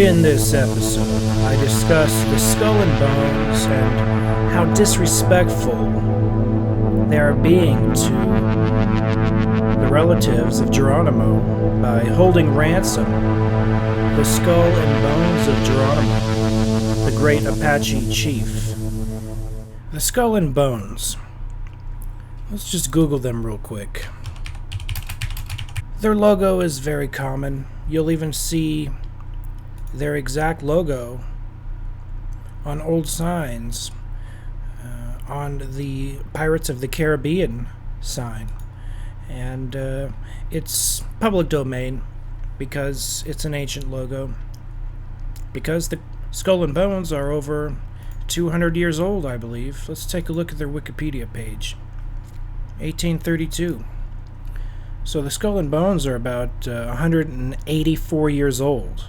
In this episode, I discuss the skull and bones and how disrespectful they are being to the relatives of Geronimo by holding ransom the skull and bones of Geronimo, the great Apache chief. The skull and bones. Let's just Google them real quick. Their logo is very common. You'll even see their exact logo on old signs, on the Pirates of the Caribbean sign. And it's public domain because it's an ancient logo. Because the skull and bones are over 200 years old, I believe. Let's take a look at their Wikipedia page. 1832. So the skull and bones are about 184 years old.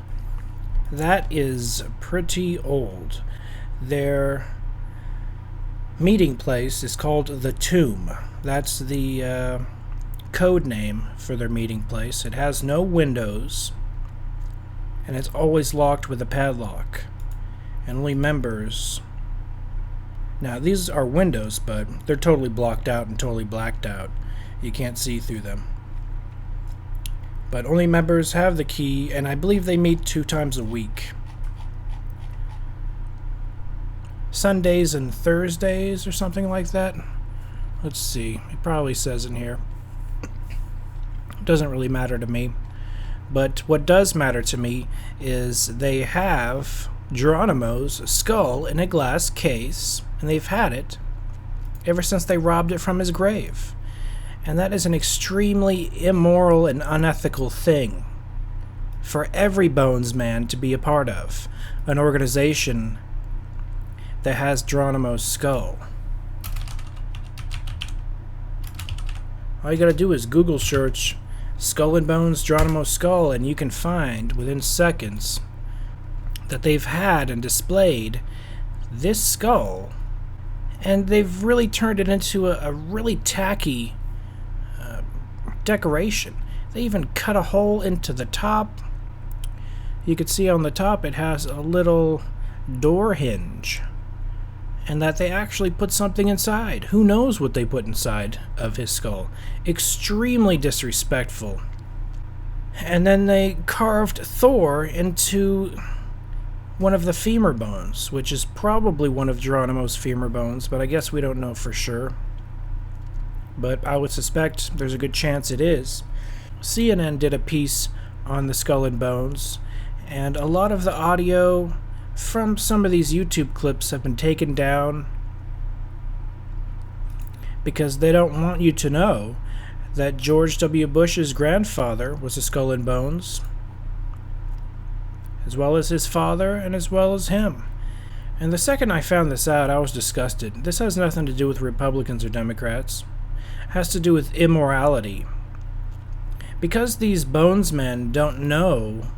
That is pretty old. Their meeting place is called the Tomb. That's the code name for their meeting place. It has no windows, and it's always locked with a padlock. And only members... Now, these are windows, but they're totally blocked out and totally blacked out. You can't see through them. But only members have the key, and I believe they meet 2 times a week. Sundays and Thursdays or something like that. Let's see. It probably says in here. It doesn't really matter to me. But what does matter to me is they have Geronimo's skull in a glass case, and they've had it ever since they robbed it from his grave. And that is an extremely immoral and unethical thing for every Bones man to be a part of. An organization that has Geronimo's skull. All you gotta do is Google search Skull and Bones Geronimo skull, and you can find within seconds that they've had and displayed this skull, and they've really turned it into a really tacky decoration. They even cut a hole into the top. You can see on the top it has a little door hinge, and that they actually put something inside. Who knows what they put inside of his skull? Extremely disrespectful. And then they carved Thor into one of the femur bones, which is probably one of Geronimo's femur bones, but I guess we don't know for sure. But I would suspect there's a good chance it is. CNN did a piece on the skull and bones, and a lot of the audio from some of these YouTube clips have been taken down because they don't want you to know that George W. Bush's grandfather was a skull and bones, as well as his father and as well as him. And the second I found this out, I was disgusted. This has nothing to do with Republicans or Democrats. It has to do with immorality. Because these Bones men don't know,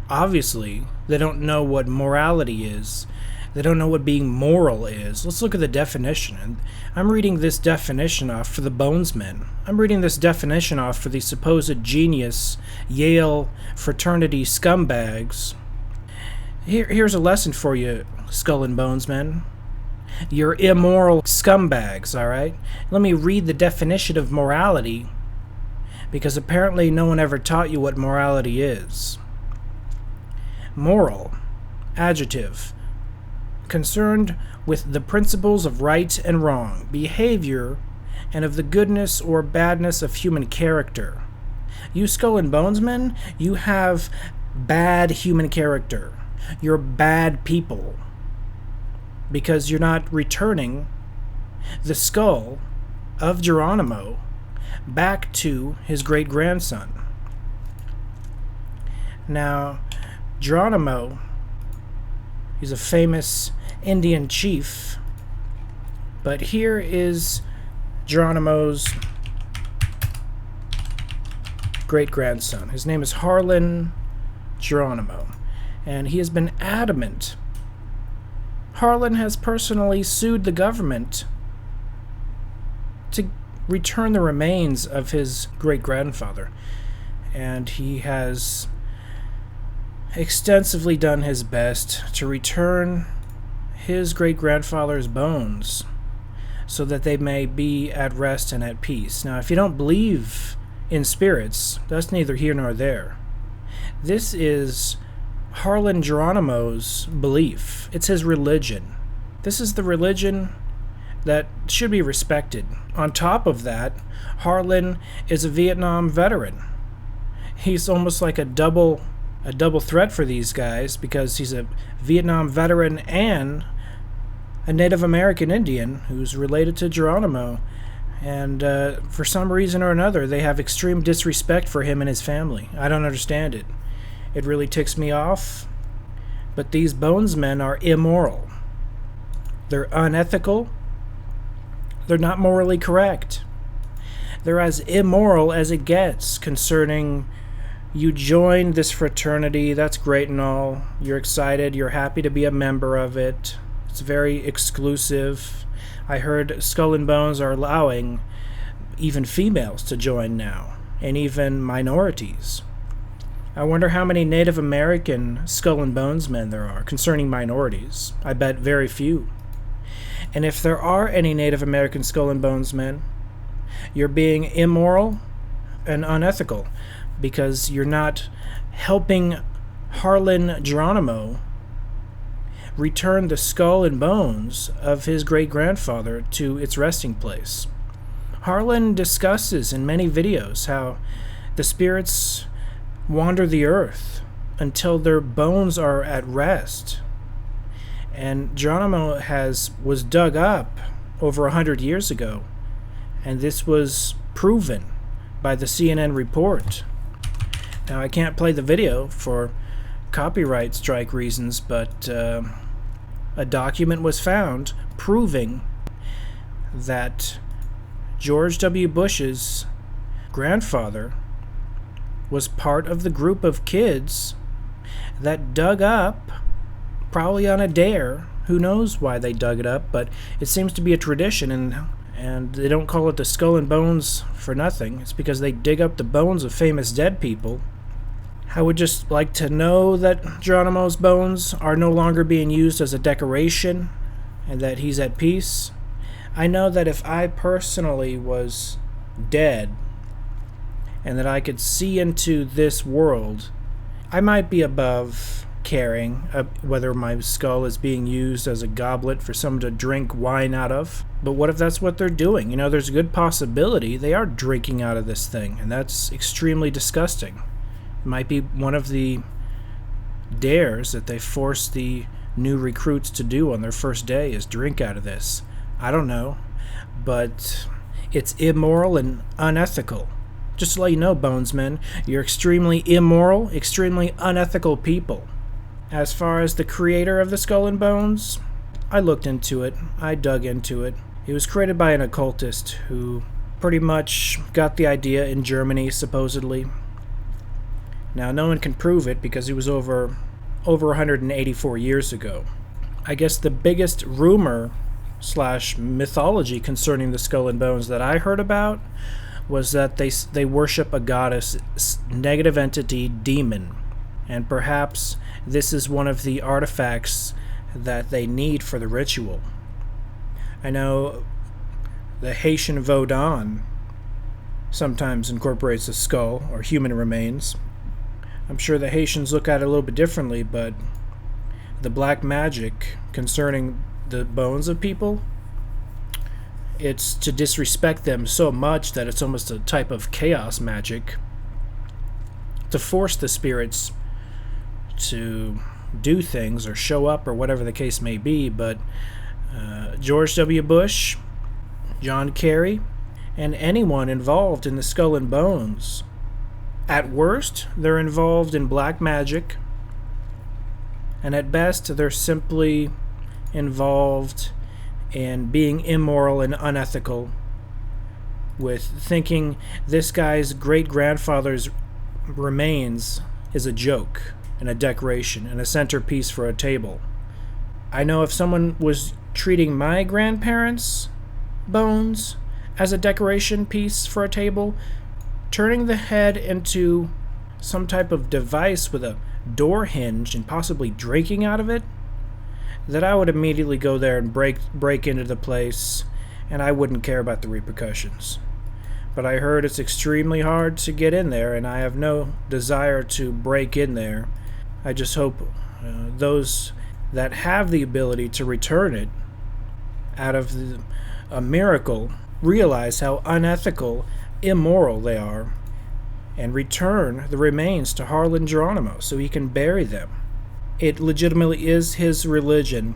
obviously, they don't know what morality is. They don't know what being moral is. Let's look at the definition. And I'm reading this definition off for the Bones men. I'm reading this definition off for the supposed genius Yale fraternity scumbags. Here's a lesson for you, Skull and Bones men. You're immoral scumbags, alright? Let me read the definition of morality, because apparently no one ever taught you what morality is. Moral, adjective, concerned with the principles of right and wrong, behavior, and of the goodness or badness of human character. You Skull and Bones men, you have bad human character. You're bad people, because you're not returning the skull of Geronimo back to his great-grandson. Now, Geronimo, he's a famous Indian chief, but here is Geronimo's great-grandson. His name is Harlan Geronimo, and he has been adamant. Harlan has personally sued the government to return the remains of his great-grandfather, and he has extensively done his best to return his great-grandfather's bones so that they may be at rest and at peace. Now, if you don't believe in spirits, that's neither here nor there. This is Harlan Geronimo's belief. It's his religion. This is the religion that should be respected. On top of that, Harlan is a Vietnam veteran. He's almost like a double threat for these guys because he's a Vietnam veteran and a Native American Indian who's related to Geronimo. And for some reason or another, they have extreme disrespect for him and his family. I don't understand it. It really ticks me off. But these bonesmen are immoral. They're unethical. They're not morally correct. They're as immoral as it gets concerning you joined this fraternity. That's great and all. You're excited. You're happy to be a member of it. It's very exclusive. I heard Skull and Bones are allowing even females to join now, and even minorities. I wonder how many Native American Skull and Bones men there are concerning minorities. I bet very few. And if there are any Native American Skull and Bones men, you're being immoral and unethical because you're not helping Harlan Geronimo return the skull and bones of his great-grandfather to its resting place. Harlan discusses in many videos how the spirits wander the earth until their bones are at rest. And Geronimo was dug up over 100 years ago, and this was proven by the CNN report. Now, I can't play the video for copyright strike reasons, but a document was found proving that George W. Bush's grandfather was part of the group of kids that dug up, probably on a dare. Who knows why they dug it up, but it seems to be a tradition, and they don't call it the Skull and Bones for nothing. It's because they dig up the bones of famous dead people. I would just like to know that Geronimo's bones are no longer being used as a decoration and that he's at peace. I know that if I personally was dead and that I could see into this world, I might be above caring whether my skull is being used as a goblet for someone to drink wine out of. But what if that's what they're doing? You know, there's a good possibility they are drinking out of this thing, and that's extremely disgusting. It might be one of the dares that they force the new recruits to do on their first day is drink out of this. I don't know, but it's immoral and unethical. Just to let you know, Bonesmen, you're extremely immoral, extremely unethical people. As far as the creator of the Skull and Bones, I looked into it. I dug into it. It was created by an occultist who pretty much got the idea in Germany, supposedly. Now, no one can prove it because it was over 184 years ago. I guess the biggest rumor / mythology concerning the Skull and Bones that I heard about was that they worship a goddess, negative entity, demon. And perhaps this is one of the artifacts that they need for the ritual. I know the Haitian Vodun sometimes incorporates a skull or human remains. I'm sure the Haitians look at it a little bit differently, but the black magic concerning the bones of people, it's to disrespect them so much that it's almost a type of chaos magic to force the spirits to do things or show up or whatever the case may be. But George W. Bush, John Kerry, and anyone involved in the Skull and Bones, at worst, they're involved in black magic, and at best, they're simply involved in being immoral and unethical with thinking this guy's great-grandfather's remains is a joke and a decoration and a centerpiece for a table. I know if someone was treating my grandparents' bones as a decoration piece for a table, turning the head into some type of device with a door hinged and possibly drinking out of it, that I would immediately go there and break into the place, and I wouldn't care about the repercussions. But I heard it's extremely hard to get in there, and I have no desire to break in there. I just hope those that have the ability to return it out of a miracle realize how unethical, immoral they are, and return the remains to Harlan Geronimo so he can bury them. It legitimately is his religion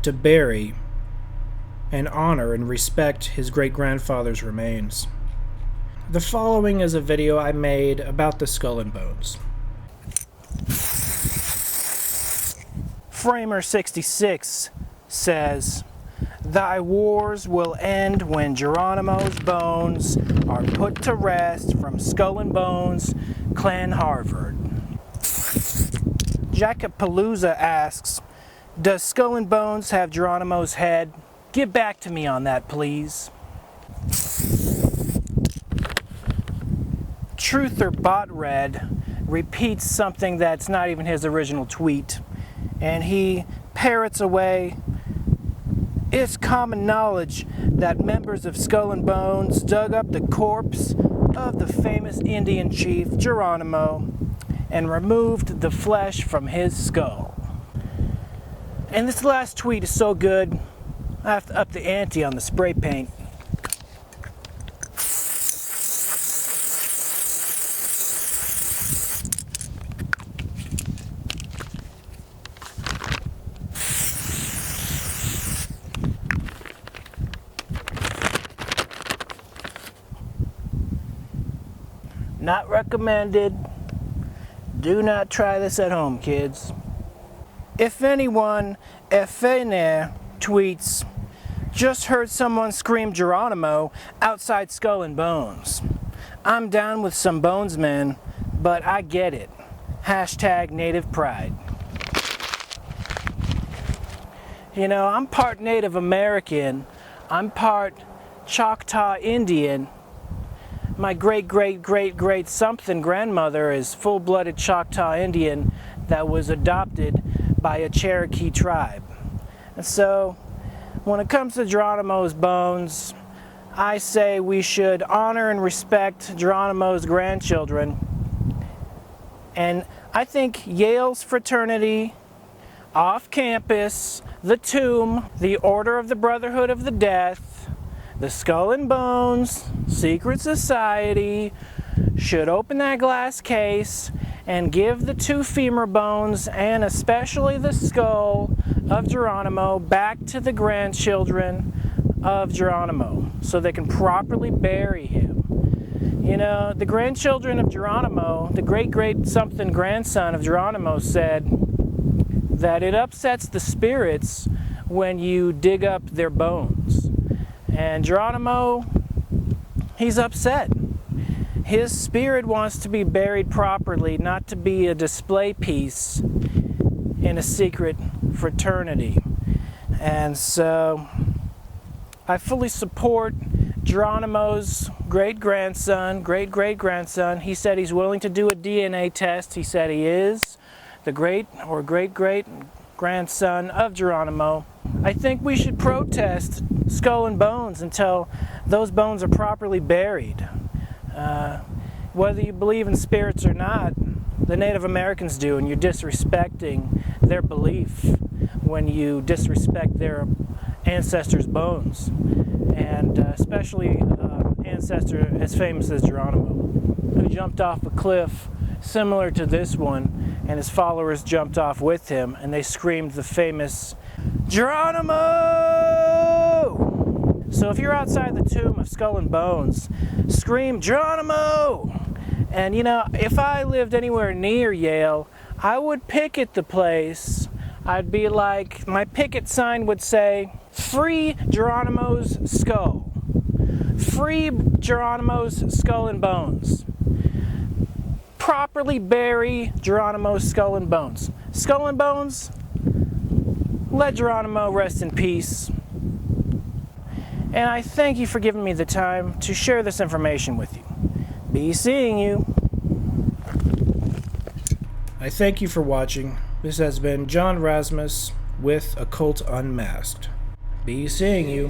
to bury and honor and respect his great-grandfather's remains. The following is a video I made about the Skull and Bones. Framer66 says, "Thy wars will end when Geronimo's bones are put to rest from Skull and Bones, Clan Harvard." Jackapalooza asks, "Does Skull and Bones have Geronimo's head? Get back to me on that, please." Truther Botred repeats something that's not even his original tweet, and he parrots away, "It's common knowledge that members of Skull and Bones dug up the corpse of the famous Indian chief Geronimo and removed the flesh from his skull." And this last tweet is so good, I have to up the ante on the spray paint. Not recommended. Do not try this at home, kids. If anyone, tweets, "Just heard someone scream Geronimo outside Skull and Bones. I'm down with some bonesmen, but I get it. Hashtag native pride." You know, I'm part Native American. I'm part Choctaw Indian. My great something grandmother is full-blooded Choctaw Indian that was adopted by a Cherokee tribe. And so, when it comes to Geronimo's bones, I say we should honor and respect Geronimo's grandchildren. And I think Yale's fraternity, off campus, the Tomb, the Order of the Brotherhood of the Death, the Skull and Bones, Secret Society, should open that glass case and give the two femur bones, and especially the skull of Geronimo, back to the grandchildren of Geronimo so they can properly bury him. You know, the grandchildren of Geronimo, the great something grandson of Geronimo, said that it upsets the spirits when you dig up their bones. And Geronimo, he's upset. His spirit wants to be buried properly, not to be a display piece in a secret fraternity. And so I fully support Geronimo's great-grandson. He said he's willing to do a DNA test. He said he is the great or great-grandson of Geronimo. I think we should protest Skull and Bones until those bones are properly buried. Whether you believe in spirits or not, the Native Americans do, and you're disrespecting their belief when you disrespect their ancestors' bones, and especially ancestor as famous as Geronimo, who jumped off a cliff similar to this one, and his followers jumped off with him, and they screamed the famous "Geronimo!" So if you're outside the tomb of Skull and Bones, scream Geronimo! And you know, if I lived anywhere near Yale, I would picket the place. I'd be like, my picket sign would say, "Free Geronimo's skull. Free Geronimo's Skull and Bones. Properly bury Geronimo's Skull and Bones. Skull and Bones, let Geronimo rest in peace." And I thank you for giving me the time to share this information with you. Be seeing you. I thank you for watching. This has been John Rasmus with Occult Unmasked. Be seeing you.